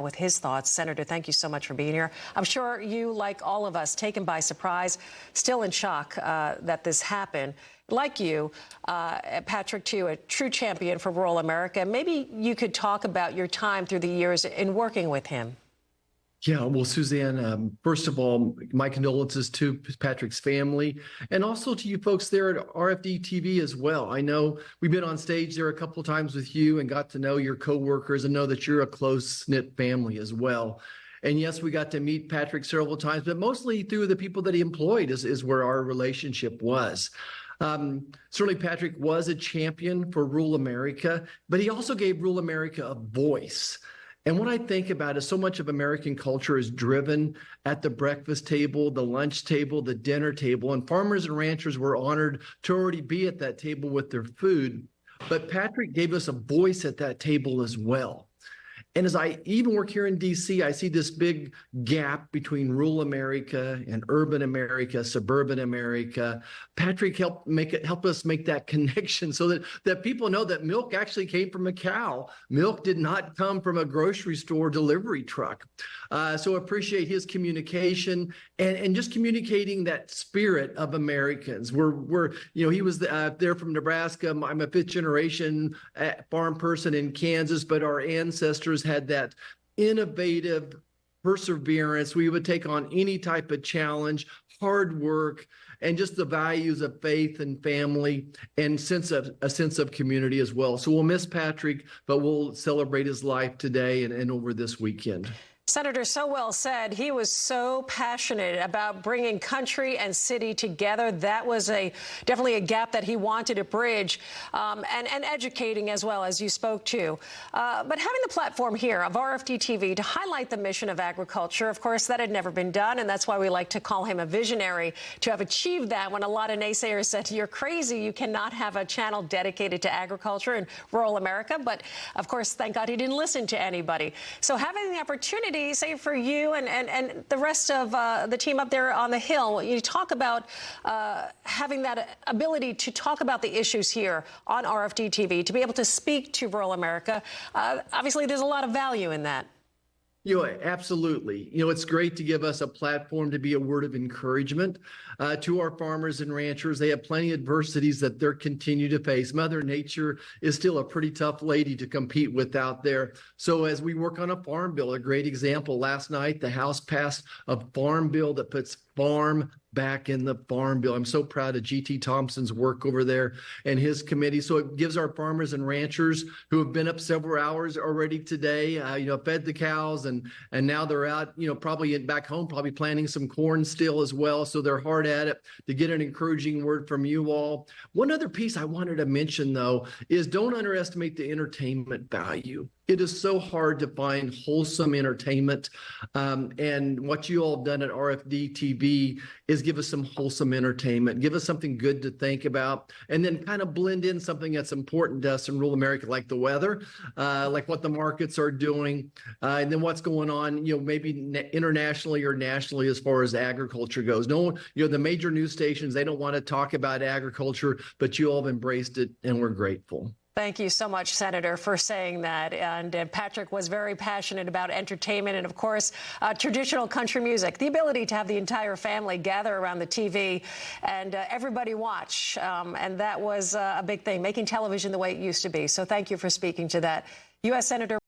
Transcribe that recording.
with his thoughts. Senator, thank you so much for being here. I'm sure you, like all of us, taken by surprise, still in shock that this happened. Like you, Patrick, too, a true champion for rural America. Maybe you could talk about your time through the years in working with him. Yeah, well, Suzanne, first of all, my condolences to Patrick's family and also to you folks there at RFDTV as well. I know we've been on stage there a couple of times with you and got to know your coworkers and know that you're a close-knit family as well. And yes, we got to meet Patrick several times, but mostly through the people that he employed is where our relationship was. Certainly, Patrick was a champion for rural America, but he also gave rural America a voice. And what I think about is so much of American culture is driven at the breakfast table, the lunch table, the dinner table, and farmers and ranchers were honored to already be at that table with their food. But Patrick gave us a voice at that table as well. And as I even work here in D.C., I see this big gap between rural America and urban America, suburban America. Patrick helped us make that connection so that people know that milk actually came from a cow. Milk did not come from a grocery store delivery truck. So appreciate his communication and just communicating that spirit of Americans. He was there from Nebraska. I'm a fifth generation farm person in Kansas, but our ancestors had that innovative perseverance. We would take on any type of challenge, hard work, and just the values of faith and family and a sense of community as well. So we'll miss Patrick, but we'll celebrate his life today and over this weekend. Senator, so well said. He was so passionate about bringing country and city together. That was definitely a gap that he wanted to bridge, and educating as well, as you spoke to. But having the platform here of RFDTV to highlight the mission of agriculture, of course, that had never been done, and that's why we like to call him a visionary, to have achieved that when a lot of naysayers said, you're crazy, you cannot have a channel dedicated to agriculture in rural America. But, of course, thank God he didn't listen to anybody. So having the opportunity, say for you and the rest of the team up there on the Hill, you talk about having that ability to talk about the issues here on RFD-TV, to be able to speak to rural America. Obviously, there's a lot of value in that. Absolutely. It's great to give us a platform to be a word of encouragement to our farmers and ranchers. They have plenty of adversities that they're continue to face. Mother Nature is still a pretty tough lady to compete with out there. So as we work on a farm bill, a great example, last night, the House passed a farm bill that puts farm back in the farm bill. I'm so proud of G.T. Thompson's work over there and his committee. So it gives our farmers and ranchers who have been up several hours already today, fed the cows and now they're out, probably back home, probably planting some corn still as well. So they're hard at it, to get an encouraging word from you all. One other piece I wanted to mention, though, is don't underestimate the entertainment value. It is so hard to find wholesome entertainment. And what you all have done at RFD-TV is give us some wholesome entertainment, give us something good to think about, and then kind of blend in something that's important to us in rural America, like the weather, like what the markets are doing, and then what's going on, maybe internationally or nationally as far as agriculture goes. No, the major news stations, they don't want to talk about agriculture, but you all have embraced it, and we're grateful. Thank you so much, Senator, for saying that. And Patrick was very passionate about entertainment and, of course, traditional country music, the ability to have the entire family gather around the TV and everybody watch. And that was a big thing, making television the way it used to be. So thank you for speaking to that. U.S. Senator